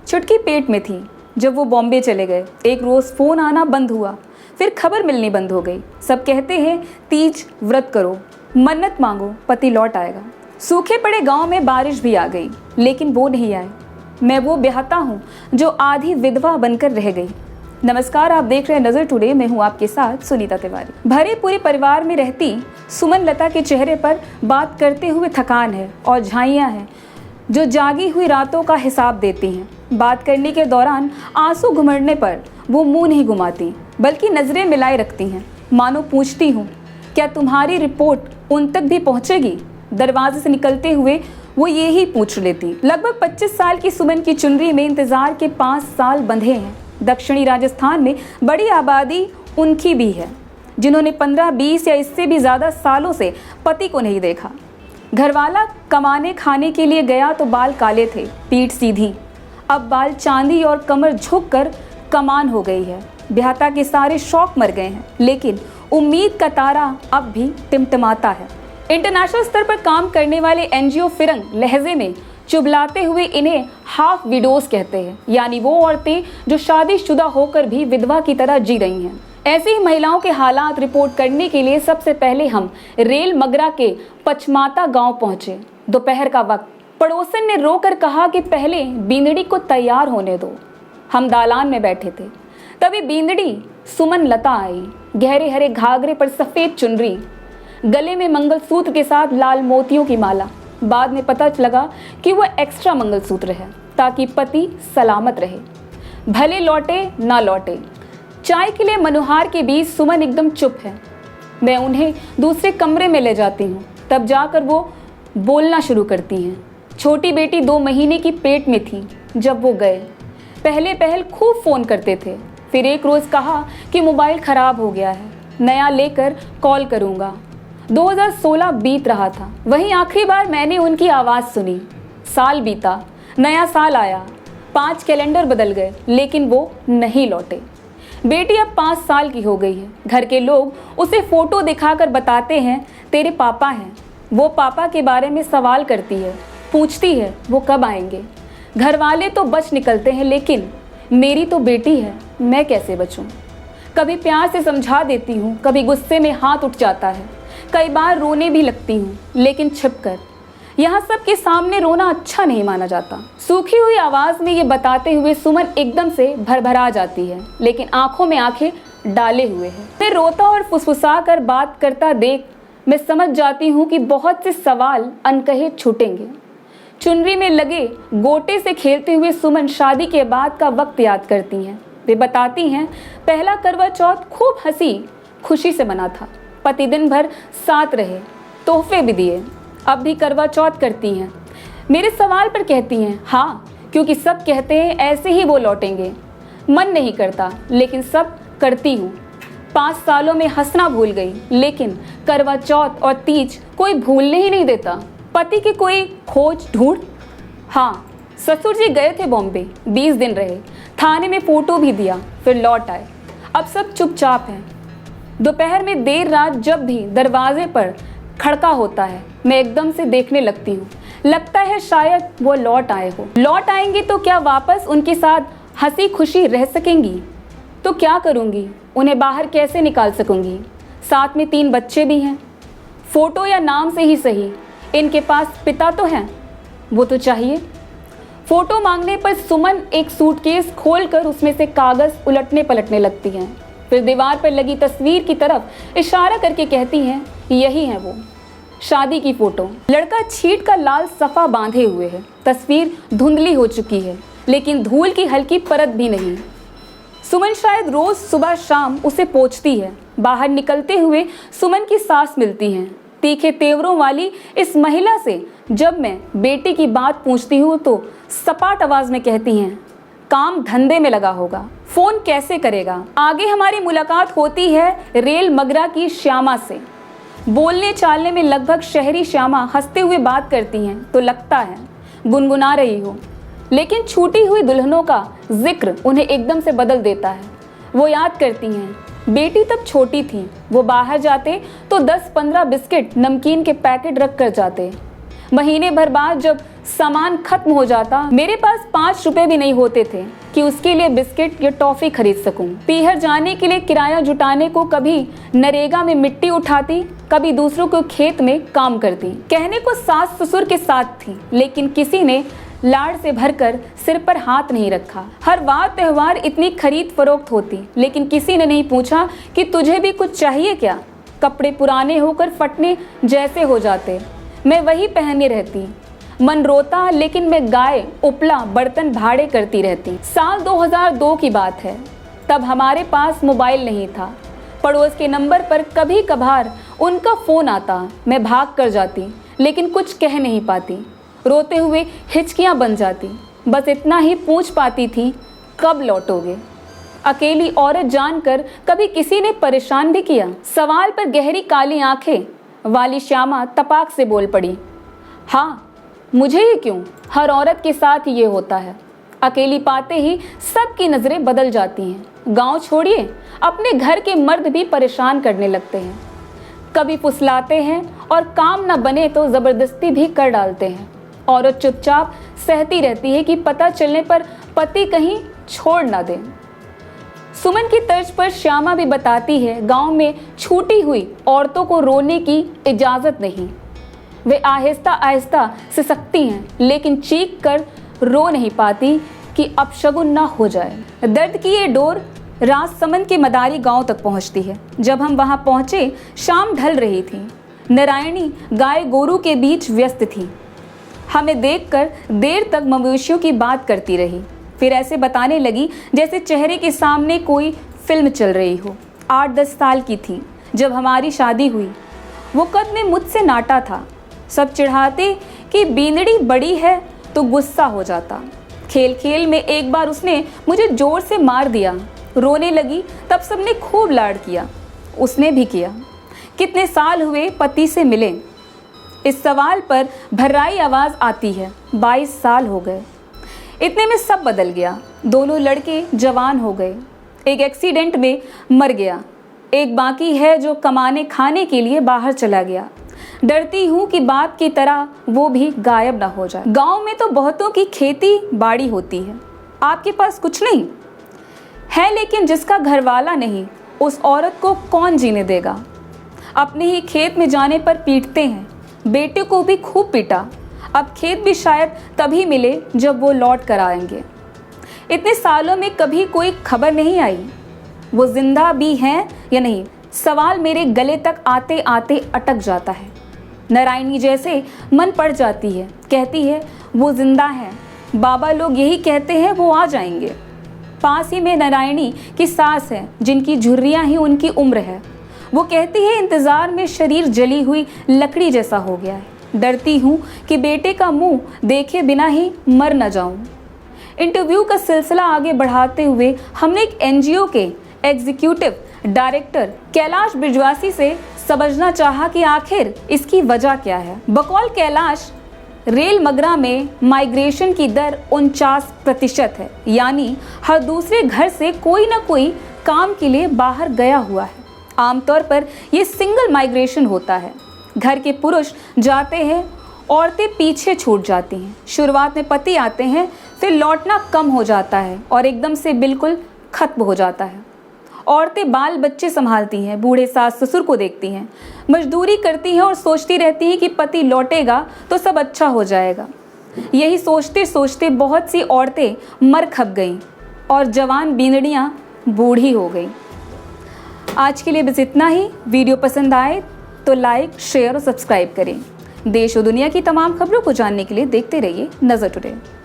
छुटकी पेट में थी जब वो बॉम्बे चले गए। एक रोज़ फ़ोन आना बंद हुआ, फिर खबर मिलनी बंद हो गई। सब कहते हैं तीज व्रत करो, मन्नत मांगो, पति लौट आएगा। सूखे पड़े गांव में बारिश भी आ गई, लेकिन वो नहीं आए। मैं वो ब्याहता हूँ जो आधी विधवा बनकर रह गई। नमस्कार, आप देख रहे हैं नज़र टुडे। मैं हूँ आपके साथ सुनीता तिवारी। भरे पूरे परिवार में रहती सुमन लता के चेहरे पर बात करते हुए थकान है और झाइयाँ हैं जो जागी हुई रातों का हिसाब देती हैं। बात करने के दौरान आंसू घुमड़ने पर वो मुंह नहीं घुमाती, बल्कि नज़रें मिलाए रखती हैं, मानो पूछती हूँ क्या तुम्हारी रिपोर्ट उन तक भी पहुँचेगी। दरवाजे से निकलते हुए वो ये ही पूछ लेती। लगभग 25 साल की सुमन की चुनरी में इंतजार के 5 साल बंधे हैं। दक्षिणी राजस्थान में बड़ी आबादी उनकी भी है जिन्होंने 15-20 या इससे भी ज़्यादा सालों से पति को नहीं देखा। घरवाला कमाने खाने के लिए गया तो बाल काले थे, पीठ सीधी। अब बाल चांदी और कमर झुक कर कमान हो गई है। ब्याहता के सारे शौक मर गए हैं, लेकिन उम्मीद का तारा अब भी टिमटिमाता है। इंटरनेशनल स्तर पर काम करने वाले एनजीओ फिरंग लहजे में चुबलाते हुए इन्हें हाफ विडोज कहते हैं, यानी वो औरतें जो शादीशुदा होकर भी विधवा की तरह जी रही हैं। ऐसी ही महिलाओं के हालात रिपोर्ट करने के लिए सबसे पहले हम रेल मगरा के पचमाता गांव पहुंचे। दोपहर का वक्त। पड़ोसन ने रोकर कहा कि पहले बींदड़ी को तैयार होने दो। हम दालान में बैठे थे, तभी बींदड़ी सुमन लता आई। गहरे हरे घाघरे पर सफ़ेद चुनरी, गले में मंगलसूत्र के साथ लाल मोतियों की माला। बाद में पता लगा कि वह एक्स्ट्रा मंगलसूत्र है ताकि पति सलामत रहे, भले लौटे ना लौटे। चाय के लिए मनोहार के बीच सुमन एकदम चुप है। मैं उन्हें दूसरे कमरे में ले जाती हूँ, तब जाकर वो बोलना शुरू करती हैं। छोटी बेटी 2 महीने की पेट में थी जब वो गए। पहले खूब फ़ोन करते थे, फिर एक रोज़ कहा कि मोबाइल ख़राब हो गया है, नया लेकर कॉल करूँगा। 2016 बीत रहा था, वहीं आखिरी बार मैंने उनकी आवाज़ सुनी। साल बीता, नया साल आया, 5 कैलेंडर बदल गए, लेकिन वो नहीं लौटे। बेटी अब 5 साल की हो गई है। घर के लोग उसे फ़ोटो दिखाकर बताते हैं तेरे पापा हैं। वो पापा के बारे में सवाल करती है, पूछती है वो कब आएंगे। घर वाले तो बच निकलते हैं, लेकिन मेरी तो बेटी है, मैं कैसे बचूं। कभी प्यार से समझा देती हूँ, कभी गुस्से में हाथ उठ जाता है, कई बार रोने भी लगती हूँ, लेकिन छिपकर। यहाँ सबके सामने रोना अच्छा नहीं माना जाता। सूखी हुई आवाज़ में ये बताते हुए सुमन एकदम से भरभरा जाती है, लेकिन आंखों में आंखें डाले हुए है। फिर रोता और फुसफुसा कर बात करता देख मैं समझ जाती हूँ कि बहुत से सवाल अनकहे छूटेंगे। चुनरी में लगे गोटे से खेलते हुए सुमन शादी के बाद का वक्त याद करती हैं। वे बताती हैं पहला करवा चौथ खूब हंसी खुशी से मना था। पति दिन भर साथ रहे, तोहफे भी दिए। अब भी करवा चौथ करती हैं। मेरे सवाल पर कहती हैं हाँ, क्योंकि सब कहते हैं ऐसे ही वो लौटेंगे। मन नहीं करता, लेकिन सब करती हूँ। 5 सालों में हंसना भूल गई, लेकिन करवा चौथ और तीज कोई भूलने ही नहीं देता। पति की कोई खोज ढूंढ। हाँ, ससुर जी गए थे बॉम्बे, 20 दिन रहे, थाने में फ़ोटो भी दिया, फिर लौट आए। अब सब चुपचाप हैं। दोपहर में देर रात जब भी दरवाजे पर खड़का होता है, मैं एकदम से देखने लगती हूँ। लगता है शायद वो लौट आए हो। लौट आएंगे तो क्या वापस उनके साथ हंसी खुशी रह सकेंगी? तो क्या करूँगी? उन्हें बाहर कैसे निकाल सकूँगी? साथ में 3 बच्चे भी हैं। फ़ोटो या नाम से ही सही, इनके पास पिता तो हैं, वो तो चाहिए। फ़ोटो मांगने पर सुमन एक सूटकेस खोलकर उसमें से कागज़ उलटने पलटने लगती हैं। फिर दीवार पर लगी तस्वीर की तरफ इशारा करके कहती हैं यही है वो शादी की फ़ोटो। लड़का छींट का लाल सफ़ा बांधे हुए है। तस्वीर धुंधली हो चुकी है, लेकिन धूल की हल्की परत भी नहीं। सुमन शायद रोज़ सुबह शाम उसे पोंछती है। बाहर निकलते हुए सुमन की सांस मिलती हैं। तीखे तेवरों वाली इस महिला से जब मैं बेटी की बात पूछती हूँ तो सपाट आवाज़ में कहती हैं काम धंधे में लगा होगा, फ़ोन कैसे करेगा। आगे हमारी मुलाकात होती है रेल मगरा की श्यामा से। बोलने चालने में लगभग शहरी श्यामा हंसते हुए बात करती हैं तो लगता है गुनगुना रही हो, लेकिन छूटी हुई दुल्हनों का जिक्र उन्हें एकदम से बदल देता है। वो याद करती हैं बेटी तब छोटी थी, वो बाहर जाते तो 10-15 बिस्किट नमकीन के पैकेट रख कर जाते। महीने भर बाद जब सामान खत्म हो जाता, मेरे पास 5 रुपए भी नहीं होते थे कि उसके लिए बिस्किट या टॉफी खरीद सकूं। पीहर जाने के लिए किराया जुटाने को कभी नरेगा में मिट्टी उठाती, कभी दूसरों को खेत में काम करती। कहने को सास ससुर के साथ थी, लेकिन किसी ने लाड़ से भरकर सिर पर हाथ नहीं रखा। हर वार त्योहार इतनी खरीद फरोख्त होती, लेकिन किसी ने नहीं पूछा कि तुझे भी कुछ चाहिए क्या। कपड़े पुराने होकर फटने जैसे हो जाते, मैं वही पहने रहती। मन रोता, लेकिन मैं गाय उपला बर्तन भाड़े करती रहती। साल 2002 की बात है। तब हमारे पास मोबाइल नहीं था। पड़ोस के नंबर पर कभी कभार उनका फ़ोन आता, मैं भाग कर जाती, लेकिन कुछ कह नहीं पाती। रोते हुए हिचकियाँ बन जाती। बस इतना ही पूछ पाती थी, कब लौटोगे। अकेली औरत जानकर कभी किसी ने परेशान भी किया। सवाल पर गहरी काली आंखें वाली श्यामा तपाक से बोल पड़ी, हाँ, मुझे ही क्यों, हर औरत के साथ ये होता है। अकेली पाते ही सबकी नज़रें बदल जाती हैं। गांव छोड़िए, अपने घर के मर्द भी परेशान करने लगते हैं। कभी फुसलाते हैं और काम न बने तो ज़बरदस्ती भी कर डालते हैं। औरत चुपचाप सहती रहती है कि पता चलने पर पति कहीं छोड़ ना दे। सुमन की तर्ज पर श्यामा भी बताती है, गांव में छूटी हुई औरतों को रोने की इजाज़त नहीं। वे आहिस्ता आहिस्ता सिसकती हैं, लेकिन चीख कर रो नहीं पाती कि अपशगुन ना हो जाए। दर्द की ये डोर राजसमंद के मदारी गांव तक पहुंचती है। जब हम वहां पहुंचे, शाम ढल रही थी। नारायणी गाय गोरू के बीच व्यस्त थी। हमें देखकर देर तक मवेशियों की बात करती रही। फिर ऐसे बताने लगी जैसे चेहरे के सामने कोई फिल्म चल रही हो। 8-10 साल की थी जब हमारी शादी हुई। वो कद में मुझसे नाटा था। सब चिढ़ाते कि बीनड़ी बड़ी है तो गुस्सा हो जाता। खेल खेल में एक बार उसने मुझे जोर से मार दिया। रोने लगी, तब सबने खूब लाड किया। उसने भी किया। कितने साल हुए पति से मिले? इस सवाल पर भर्राई आवाज़ आती है, 22 साल हो गए। इतने में सब बदल गया। दोनों लड़के जवान हो गए। एक एक्सीडेंट में मर गया, एक बाकी है जो कमाने खाने के लिए बाहर चला गया। डरती हूँ कि बाप की तरह वो भी गायब ना हो जाए। गांव में तो बहुतों की खेती बाड़ी होती है, आपके पास कुछ नहीं है, लेकिन जिसका घरवाला नहीं, उस औरत को कौन जीने देगा। अपने ही खेत में जाने पर पीटते हैं। बेटे को भी खूब पीटा। अब खेत भी शायद तभी मिले जब वो लौट कर आएंगे। इतने सालों में कभी कोई खबर नहीं आई वो जिंदा भी हैं या नहीं। सवाल मेरे गले तक आते आते अटक जाता है। नारायणी जैसे मन पड़ जाती है, कहती है वो जिंदा है, बाबा लोग यही कहते हैं वो आ जाएंगे। पास ही में नारायणी की सास है, जिनकी झुर्रियाँ ही उनकी उम्र है। वो कहती है इंतज़ार में शरीर जली हुई लकड़ी जैसा हो गया है। डरती हूँ कि बेटे का मुंह देखे बिना ही मर न जाऊँ। इंटरव्यू का सिलसिला आगे बढ़ाते हुए हमने एक NGO के एग्जीक्यूटिव डायरेक्टर कैलाश बिजवासी से समझना चाहा कि आखिर इसकी वजह क्या है। बकौल कैलाश, रेल मगरा में माइग्रेशन की दर 49% है, यानी हर दूसरे घर से कोई ना कोई काम के लिए बाहर गया हुआ है। आमतौर पर यह सिंगल माइग्रेशन होता है। घर के पुरुष जाते हैं, औरतें पीछे छूट जाती हैं। शुरुआत में पति आते हैं, फिर लौटना कम हो जाता है और एकदम से बिल्कुल खत्म हो जाता है। औरतें बाल बच्चे संभालती हैं, बूढ़े सास ससुर को देखती हैं, मजदूरी करती हैं और सोचती रहती हैं कि पति लौटेगा तो सब अच्छा हो जाएगा। यही सोचते सोचते बहुत सी औरतें मर खप गईं और जवान बीनड़ियाँ बूढ़ी हो गईं। आज के लिए बस इतना ही। वीडियो पसंद आए तो लाइक, शेयर और सब्सक्राइब करें। देश और दुनिया की तमाम खबरों को जानने के लिए देखते रहिए नज़र टुडे।